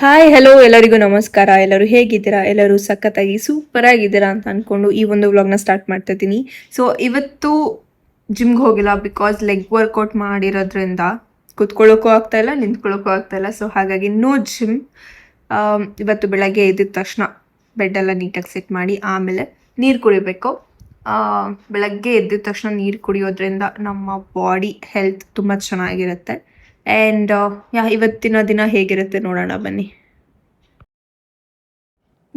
Hi hello ಎಲ್ಲರಿಗೂ ನಮಸ್ಕಾರ. ಎಲ್ಲರೂ ಹೇಗಿದ್ದೀರಾ? ಎಲ್ಲರೂ ಸಖತ್ತಾಗಿ ಸೂಪರ್ ಆಗಿದ್ದೀರಾ ಅಂತ ಅನ್ಕೊಂಡು ಈ ಒಂದು ವ್ಲಾಗ್ನ ಸ್ಟಾರ್ಟ್ ಮಾಡ್ತಾ ಇದ್ದೀನಿ. ಸೊ ಇವತ್ತು ಜಿಮ್ಗೆ ಹೋಗಿಲ್ಲ ಬಿಕಾಸ್ ಲೆಗ್ ವರ್ಕೌಟ್ ಮಾಡಿರೋದ್ರಿಂದ ಕುತ್ಕೊಳ್ಳೋಕ್ಕೂ ಆಗ್ತಾ ಇಲ್ಲ, ನಿಂತ್ಕೊಳ್ಳೋಕ್ಕೂ ಆಗ್ತಾ ಇಲ್ಲ. ಸೊ ಹಾಗಾಗಿ ನೋ ಜಿಮ್. ಇವತ್ತು ಬೆಳಗ್ಗೆ ಎದ್ದ ತಕ್ಷಣ ಬೆಡ್ಡೆಲ್ಲ ನೀಟಾಗಿ ಸೆಟ್ ಮಾಡಿ ಆಮೇಲೆ ನೀರು ಕುಡಿಬೇಕು. ಬೆಳಗ್ಗೆ ಎದ್ದ ತಕ್ಷಣ ನೀರು ಕುಡಿಯೋದ್ರಿಂದ ನಮ್ಮ ಬಾಡಿ ಹೆಲ್ತ್ ತುಂಬ ಚೆನ್ನಾಗಿರುತ್ತೆ. ಆ್ಯಂಡ್ ಇವತ್ತಿನ ದಿನ ಹೇಗಿರುತ್ತೆ ನೋಡೋಣ ಬನ್ನಿ.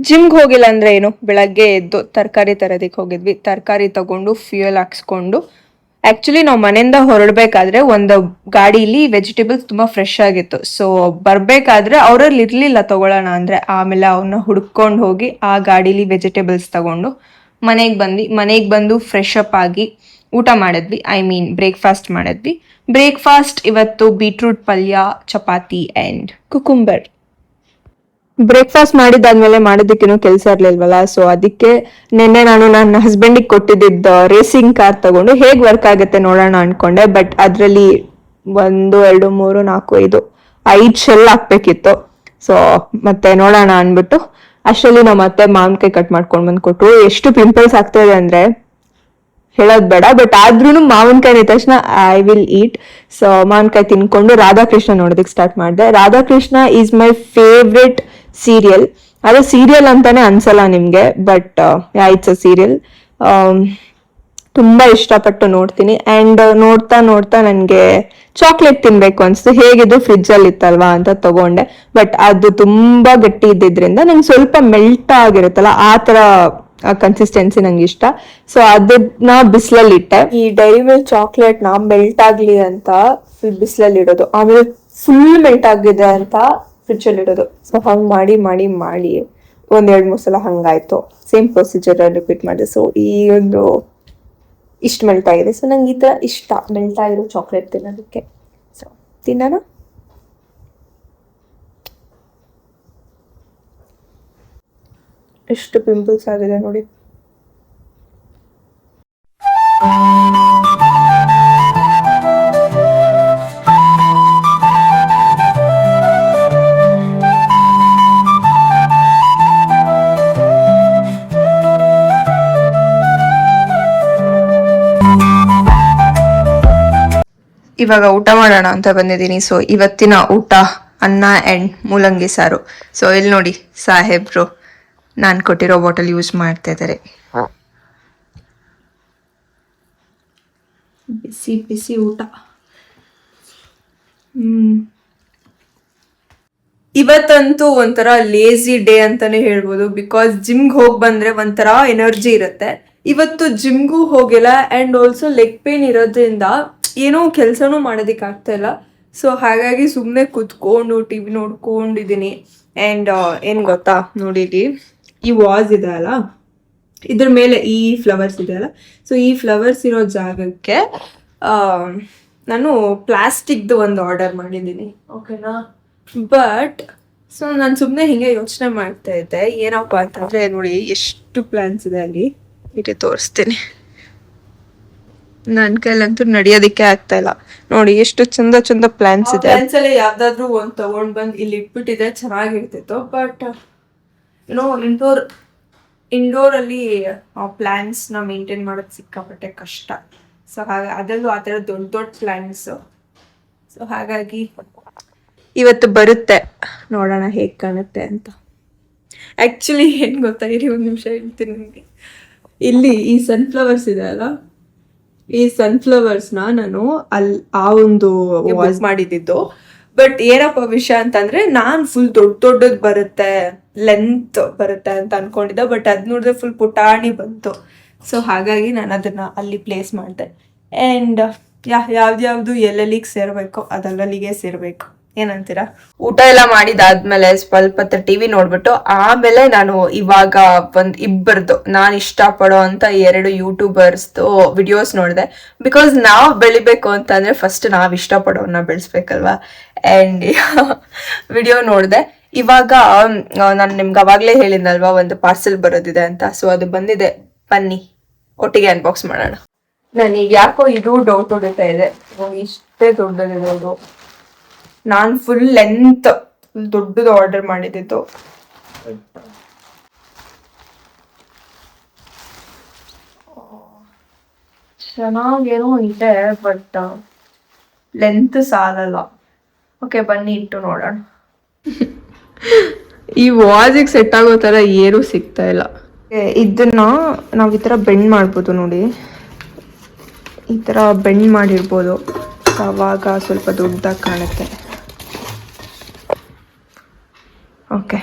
ಜಿಮ್ಗೆ ಹೋಗಿಲ್ಲ ಅಂದರೆ ಏನು, ಬೆಳಗ್ಗೆ ಎದ್ದು ತರಕಾರಿ ತರೋದಕ್ಕೆ ಹೋಗಿದ್ವಿ. ತರಕಾರಿ ತಗೊಂಡು ಫ್ಯೂಯಲ್ ಹಾಕ್ಸ್ಕೊಂಡು ಆ್ಯಕ್ಚುಲಿ ನಾವು ಮನೆಯಿಂದ ಹೊರಡಬೇಕಾದ್ರೆ ಒಂದು ಗಾಡೀಲಿ ವೆಜಿಟೇಬಲ್ಸ್ ತುಂಬ ಫ್ರೆಶ್ ಆಗಿತ್ತು. ಸೊ ಬರಬೇಕಾದ್ರೆ ಅವರಲ್ಲಿ ಇರಲಿಲ್ಲ ತಗೊಳ್ಳೋಣ ಅಂದರೆ, ಆಮೇಲೆ ಅವನ್ನ ಹುಡ್ಕೊಂಡು ಹೋಗಿ ಆ ಗಾಡೀಲಿ ವೆಜಿಟೇಬಲ್ಸ್ ತಗೊಂಡು ಮನೆಗೆ ಬಂದು ಫ್ರೆಶ್ ಅಪ್ ಆಗಿ ಊಟ ಮಾಡಿದ್ವಿ. ಬ್ರೇಕ್ಫಾಸ್ಟ್ ಮಾಡಿದ್ವಿ. ಬ್ರೇಕ್ಫಾಸ್ಟ್ ಇವತ್ತು ಬೀಟ್ರೂಟ್ ಪಲ್ಯ, ಚಪಾತಿ ಆ್ಯಂಡ್ ಕುಕುಂಬರ್. ಬ್ರೇಕ್ಫಾಸ್ಟ್ ಮಾಡಿದಾದ್ಮೇಲೆ ಮಾಡೋದಕ್ಕೇನು ಕೆಲಸ ಇರ್ಲಿಲ್ವಲ್ಲ, ಸೊ ಅದಕ್ಕೆ ನಿನ್ನೆ ನಾನು ನನ್ನ ಹಸ್ಬೆಂಡಿಗೆ ಕೊಟ್ಟಿದ್ದ ರೇಸಿಂಗ್ ಕಾರ್ ತಗೊಂಡು ಹೇಗೆ ವರ್ಕ್ ಆಗುತ್ತೆ ನೋಡೋಣ ಅನ್ಕೊಂಡೆ. ಬಟ್ ಅದರಲ್ಲಿ 1 2 3 4 5 ಶೆಲ್ ಹಾಕ್ಬೇಕಿತ್ತು. ಸೊ ಮತ್ತೆ ನೋಡೋಣ ಅನ್ಬಿಟ್ಟು ಅಷ್ಟರಲ್ಲಿ ನಾವು ಮತ್ತೆ ಮಾವಿನಕಾಯಿ ಕಟ್ ಮಾಡ್ಕೊಂಡು ಬಂದ್ಕೊಟ್ರು. ಎಷ್ಟು ಪಿಂಪಲ್ಸ್ ಆಗ್ತಾ ಇದೆ ಅಂದ್ರೆ ಹೇಳೋದ್ ಬೇಡ. ಬಟ್ ಆದ್ರೂ ಮಾವಿನಕಾಯಿ ತಕ್ಷಣ ಐ ವಿಲ್ ಈಟ್. ಸೊ ಮಾವಿನಕಾಯಿ ತಿನ್ಕೊಂಡು ರಾಧಾಕೃಷ್ಣ ನೋಡೋದಕ್ಕೆ ಸ್ಟಾರ್ಟ್ ಮಾಡಿದೆ. Radhakrishna is my favourite serial. ಅದು ಸೀರಿಯಲ್ ಅಂತಾನೆ ಅನ್ಸಲ್ಲ ನಿಮ್ಗೆ, ಬಟ್ ಇಟ್ಸ್ ಅ ಸೀರಿಯಲ್. ತುಂಬಾ ಇಷ್ಟಪಟ್ಟು ನೋಡ್ತೀನಿ. ಅಂಡ್ ನೋಡ್ತಾ ನನಗೆ ಚಾಕ್ಲೇಟ್ ತಿನ್ಬೇಕು ಅನ್ಸ್ತು. ಹೇಗಿದ್ದು ಫ್ರಿಜ್ ಅಲ್ಲಿ ಇತ್ತಲ್ವಾ ಅಂತ ತಗೊಂಡೆ. ಬಟ್ ಅದು ತುಂಬಾ ಗಟ್ಟಿ ಇದ್ದಿದ್ರಿಂದ ನಂಗೆ ಸ್ವಲ್ಪ ಮೆಲ್ಟ್ ಆಗಿರುತ್ತಲ್ಲ ಆ ತರ ಕನ್ಸಿಸ್ಟೆನ್ಸಿ ನಂಗೆ ಇಷ್ಟ. ಸೊ ಅದನ್ನ ಬಿಸಿಲಲ್ಲಿ ಇಟ್ಟೆ. ಈ ಡೈರಿ ಮಿಲ್ಕ್ ಚಾಕ್ಲೇಟ್ ನ ಮೆಲ್ಟ್ ಆಗ್ಲಿ ಅಂತ ಬಿಸಿಲಲ್ಲಿ ಇಡೋದು, ಆಮೇಲೆ ಫುಲ್ ಮೆಲ್ಟ್ ಆಗಿದೆ ಅಂತ ಫ್ರಿಜ್ ಅಲ್ಲಿ ಇಡೋದು. ಸೊ ಹಂಗ್ ಮಾಡಿ 1-2-3 ಸಲ ಹಂಗಾಯ್ತು. ಸೇಮ್ ಪ್ರೊಸೀಜರ್ ರಿಪೀಟ್ ಮಾಡಿದೆ. ಸೊ ಈ ಒಂದು ಇಷ್ಟು ಮೆಲ್ಟ್ ಆಗಿದೆ. ಸೊ ನಂಗೆ ಈ ತರ ಇಷ್ಟ, ಮೆಲ್ಟ್ ಆಗಿರೋ ಚಾಕ್ಲೇಟ್ ತಿನ್ನೋದಕ್ಕೆ. ಸೊ ತಿನ್ನೋಣ. ಎಷ್ಟು ಪಿಂಪಲ್ಸ್ ಆಗಿದೆ ನೋಡಿ. ಇವಾಗ ಊಟ ಮಾಡೋಣ ಅಂತ ಬಂದಿದ್ದೀನಿ. ಸೊ ಇವತ್ತಿನ ಊಟ ಅನ್ನ ಅಂಡ್ ಮೂಲಂಗಿ ಸಾರು. ಸೊ ಇಲ್ಲಿ ನೋಡಿ ಸಾಹೇಬ್ರು ನಾನು ಕೊಟ್ಟಿರೋ ಬಾಟಲ್ ಯೂಸ್ ಮಾಡ್ತಾ ಇದ್ದಾರೆ. ಬಿಸಿ ಬಿಸಿ ಊಟ. ಇವತ್ತಂತೂ ಒಂಥರ ಲೇಜಿ ಡೇ ಅಂತಾನೆ ಹೇಳ್ಬೋದು. ಬಿಕಾಸ್ ಜಿಮ್ಗೆ ಹೋಗಿ ಬಂದ್ರೆ ಒಂಥರ ಎನರ್ಜಿ ಇರುತ್ತೆ. ಇವತ್ತು ಜಿಮ್ಗೂ ಹೋಗಿಲ್ಲ ಅಂಡ್ ಆಲ್ಸೋ ಲೆಗ್ ಪೇನ್ ಇರೋದ್ರಿಂದ ಏನೋ ಕೆಲಸನೂ ಮಾಡೋದಕ್ಕೆ ಆಗ್ತಾ ಇಲ್ಲ. ಸೊ ಹಾಗಾಗಿ ಸುಮ್ಮನೆ ಕುತ್ಕೊಂಡು ಟಿವಿ ನೋಡ್ಕೊಂಡಿದ್ದೀನಿ. ಆ್ಯಂಡ್ ಏನು ಗೊತ್ತಾ, ನೋಡಿಲಿ ಈ ವಾಸ್ ಇದೆ ಅಲ್ಲ, ಇದ್ರ ಮೇಲೆ ಈ ಫ್ಲವರ್ಸ್ ಇದೆ ಅಲ್ಲ, ಸೊ ಈ ಫ್ಲವರ್ಸ್ ಇರೋ ಜಾಗಕ್ಕೆ ನಾನು ಪ್ಲಾಸ್ಟಿಕ್ದು ಒಂದು ಆರ್ಡರ್ ಮಾಡಿದ್ದೀನಿ. ಓಕೆನಾ? ಬಟ್ ಸೊ ನಾನು ಸುಮ್ಮನೆ ಹಿಂಗೆ ಯೋಚನೆ ಮಾಡ್ತಾ ಇದ್ದೆ ಏನಪ್ಪ ಅಂತಂದರೆ, ನೋಡಿ ಎಷ್ಟು ಪ್ಲಾನ್ಸ್ ಇದೆ ಅಲ್ಲಿ, ಇಟ್ಟು ತೋರಿಸ್ತೀನಿ. ನನ್ನ ಕೈಲಂತೂ ನಡೆಯೋದಿಕ್ಕೆ ಆಗ್ತಾ ಇಲ್ಲ. ನೋಡಿ ಎಷ್ಟು ಚಂದ ಚಂದ ಪ್ಲಾನ್ಸ್ ಇದೆ. ಪ್ಲಾನ್ಸ್ ಅಲ್ಲಿ ಯಾವ್ದಾದ್ರು ಒಂದು ತಗೊಂಡ್ ಬಂದು ಇಲ್ಲಿ ಇಟ್ಬಿಟ್ಟಿದೆ ಚೆನ್ನಾಗಿರ್ತಿತ್ತು. ಬಟ್ ಏನೋ ಇಂಡೋರ್ ಅಲ್ಲಿ ಪ್ಲಾನ್ಸ್ ನ ಮೇಂಟೈನ್ ಮಾಡೋದು ಸಿಕ್ಕಾಪಟ್ಟೆ ಕಷ್ಟ. ಸೊ ಹಾಗಾಗಿ ಅದರಲ್ಲೂ ಆ ಥರ ದೊಡ್ಡ ದೊಡ್ಡ ಪ್ಲಾನ್ಸ್. ಸೊ ಹಾಗಾಗಿ ಇವತ್ತು ಬರುತ್ತೆ, ನೋಡೋಣ ಹೇಗೆ ಕಾಣುತ್ತೆ ಅಂತ. ಆಕ್ಚುಲಿ ಏನ್ ಗೊತ್ತಾ, ಇರಿ ಒಂದು ನಿಮಿಷ ಹೇಳ್ತೀನಿ ನಿಮಗೆ. ಇಲ್ಲಿ ಈ ಸನ್ಫ್ಲವರ್ಸ್ ಇದೆ ಅಲ್ಲ, ಈ ಸನ್ಫ್ಲವರ್ಸ್ನ ನಾನು ಆ ಒಂದು ವಾಸ್ ಮಾಡಿದ್ದು. ಬಟ್ ಏನಪ್ಪ ವಿಷಯ ಅಂತಂದ್ರೆ, ನಾನ್ ಫುಲ್ ದೊಡ್ಡದ್ ಬರುತ್ತೆ, ಲೆಂತ್ ಬರುತ್ತೆ ಅಂತ ಅನ್ಕೊಂಡಿದ್ದೆ. ಬಟ್ ಅದ್ ನೋಡಿದ್ರೆ ಫುಲ್ ಪುಟಾಣಿ ಬಂತು. ಸೊ ಹಾಗಾಗಿ ನಾನು ಅದನ್ನ ಅಲ್ಲಿ ಪ್ಲೇಸ್ ಮಾಡಿದೆ. ಅಂಡ್ ಯಾವ್ದು ಎಲ್ಲೆಲ್ಲಿಗೆ ಸೇರ್ಬೇಕು ಅದಲ್ಲಲ್ಲಿಗೆ ಸೇರ್ಬೇಕು. ಏನಂತೀರಾ? ಊಟ ಎಲ್ಲ ಮಾಡಿದಾದ್ಮೇಲೆ ಸ್ವಲ್ಪ ಹೊತ್ತು ಟಿವಿ ನೋಡ್ಬಿಟ್ಟು ಆಮೇಲೆ ನಾನು ಇವಾಗ ಇಬ್ಬರದು ನಾನು ಇಷ್ಟಪಡೋ ಅಂತ 2 ಯೂಟ್ಯೂಬರ್ಸ್ದು ವಿಡಿಯೋಸ್ ನೋಡಿದೆ. ಬಿಕಾಸ್ ನಾವು ಬೆಳಿಬೇಕು ಅಂತಂದ್ರೆ ಫಸ್ಟ್ ನಾವು ಇಷ್ಟಪಡೋನ್ನ ಬೆಳೆಸ್ಬೇಕಲ್ವಾ. ಅಂಡ್ ವಿಡಿಯೋ ನೋಡಿದೆ. ಇವಾಗ ನಾನು ನಿಮ್ಗೆ ಅವಾಗಲೇ ಹೇಳಿದ್ನಲ್ವಾ ಒಂದು ಪಾರ್ಸೆಲ್ ಬರೋದಿದೆ ಅಂತ. ಸೊ ಅದು ಬಂದಿದೆ, ಬನ್ನಿ ಒಟ್ಟಿಗೆ ಅನ್ಬಾಕ್ಸ್ ಮಾಡೋಣ. ನನಗೆ ಯಾಕೋ ಇದು ಡೌಟ್ ಹೊಡಿತಾ ಇದೆ, ಇಷ್ಟೇ ದೊಡ್ಡದಿರೋದು. ನಾನು ಫುಲ್ ಲೆಂತ್ ದೊಡ್ಡದು ಆರ್ಡರ್ ಮಾಡಿದ್ದು. ಚೆನ್ನಾಗೇನೋ ಇದೆ ಬಟ್ ಲೆಂತ್ ಸಾಲಲ್ಲ. ಓಕೆ ಬನ್ನಿ ಇಟ್ಟು ನೋಡೋಣ. ಈ ವಾಜಿಗೆ ಸೆಟ್ ಆಗೋ ಥರ ಏನೂ ಸಿಗ್ತಾ ಇಲ್ಲ. ಇದನ್ನ ನಾವು ಈ ಥರ ಬೆಂಡ್ ಮಾಡ್ಬೋದು ನೋಡಿ, ಈ ಥರ ಬೆಂಡ್ ಮಾಡಿರ್ಬೋದು, ಆವಾಗ ಸ್ವಲ್ಪ ದೊಡ್ಡದಾಗಿ ಕಾಣುತ್ತೆ. ಓಕೆ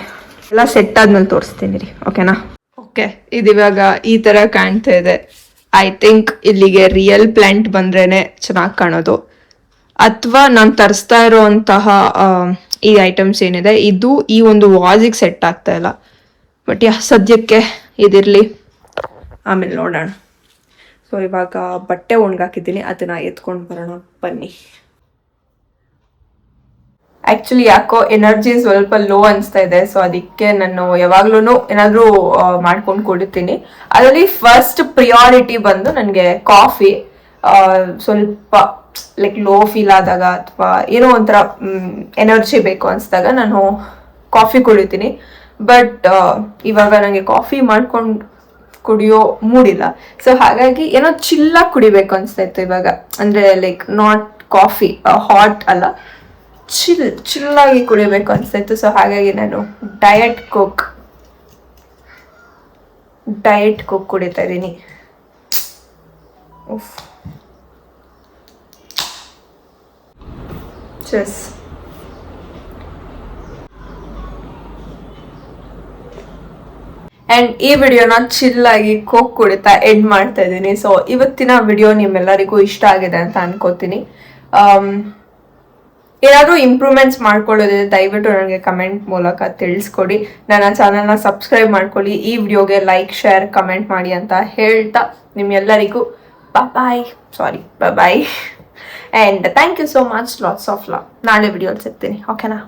ಎಲ್ಲ ಸೆಟ್ ಆದ್ಮೇಲೆ ತೋರಿಸ್ತೀನಿ ರೀ, ಓಕೆನಾ? ಓಕೆ ಇದಿವಾಗ ಈ ಥರ ಕಾಣ್ತಾ ಇದೆ. ಐ ಥಿಂಕ್ ಇಲ್ಲಿಗೆ ರಿಯಲ್ ಪ್ಲಾಂಟ್ ಬಂದ್ರೇನೆ ಚೆನ್ನಾಗಿ ಕಾಣೋದು, ಅಥವಾ ನಾನು ತರಿಸ್ತಾ ಇರೋಂತಹ ಈ ಐಟಮ್ಸ್ ಏನಿದೆ ಇದು ಈ ಒಂದು ವಾಜಿಗೆ ಸೆಟ್ ಆಗ್ತಾ ಇಲ್ಲ. ಬಟ್ ಸದ್ಯಕ್ಕೆ ಇದಿರಲಿ, ಆಮೇಲೆ ನೋಡೋಣ. ಸೊ ಇವಾಗ ಬಟ್ಟೆ ಒಣಗಾಕಿದ್ದೀನಿ, ಅದನ್ನ ಎತ್ಕೊಂಡು ಬರೋಣ ಬನ್ನಿ. ಆ್ಯಕ್ಚುಲಿ ಯಾಕೋ ಎನರ್ಜಿ ಸ್ವಲ್ಪ ಲೋ ಅನಿಸ್ತಾ ಇದೆ, ಸೊ ಅದಕ್ಕೆ ನಾನು ಯಾವಾಗ್ಲೂ ಏನಾದರೂ ಮಾಡ್ಕೊಂಡು ಕುಡಿತೀನಿ. ಅದರಲ್ಲಿ ಫಸ್ಟ್ ಪ್ರಿಯಾರಿಟಿ ಬಂದು ನನಗೆ ಕಾಫಿ. ಸ್ವಲ್ಪ ಲೈಕ್ ಲೋ ಫೀಲ್ ಆದಾಗ ಅಥವಾ ಏನೋ ಒಂಥರ ಎನರ್ಜಿ ಬೇಕು ಅನಿಸ್ದಾಗ ನಾನು ಕಾಫಿ ಕುಡಿತೀನಿ. ಬಟ್ ಇವಾಗ ನನಗೆ ಕಾಫಿ ಮಾಡ್ಕೊಂಡು ಕುಡಿಯೋ ಮೂಡಿಲ್ಲ, ಸೊ ಹಾಗಾಗಿ ಏನೋ ಚಿಲ್ಲಾಗಿ ಕುಡಿಬೇಕು ಅನಿಸ್ತಾ ಇತ್ತು ಇವಾಗ. ಅಂದರೆ ಲೈಕ್ ನಾಟ್ ಕಾಫಿ ಹಾಟ್ ಅಲ್ಲ, ಚಿಲ್ಲಾಗಿ ಕುಡಿಬೇಕು ಅನಿಸ್ತಾ ಇತ್ತು. ಸೊ ಹಾಗಾಗಿ ನಾನು ಡಯಟ್ ಕೋಕ್ ಕುಡಿತಾ ಇದ್ದೀನಿ. ಚೆಸ್ ಆ್ಯಂಡ್ ಈ ವಿಡಿಯೋನ ಚಿಲ್ಲಾಗಿ ಕೋಕ್ ಕುಡಿತಾ ಎಂಡ್ ಮಾಡ್ತಾ ಇದ್ದೀನಿ. ಸೊ ಇವತ್ತಿನ ವಿಡಿಯೋ ನಿಮ್ಮೆಲ್ಲರಿಗೂ ಇಷ್ಟ ಆಗಿದೆ ಅಂತ ಅನ್ಕೋತೀನಿ. ಏನಾದರೂ ಇಂಪ್ರೂವ್ಮೆಂಟ್ಸ್ ಮಾಡ್ಕೊಳ್ಳೋದಿದೆ ದಯವಿಟ್ಟು ನನಗೆ ಕಮೆಂಟ್ ಮೂಲಕ ತಿಳಿಸ್ಕೊಡಿ. ನನ್ನ ಚಾನಲ್ನ ಸಬ್ಸ್ಕ್ರೈಬ್ ಮಾಡ್ಕೊಳ್ಳಿ, ಈ ವಿಡಿಯೋಗೆ ಲೈಕ್ ಶೇರ್ ಕಮೆಂಟ್ ಮಾಡಿ ಅಂತ ಹೇಳ್ತಾ ನಿಮ್ಮೆಲ್ಲರಿಗೂ bye and thank you so much, lots of love. ನಾಳೆ ವಿಡಿಯೋಲಿ ಸಿಗ್ತೀನಿ, ಓಕೆನಾ?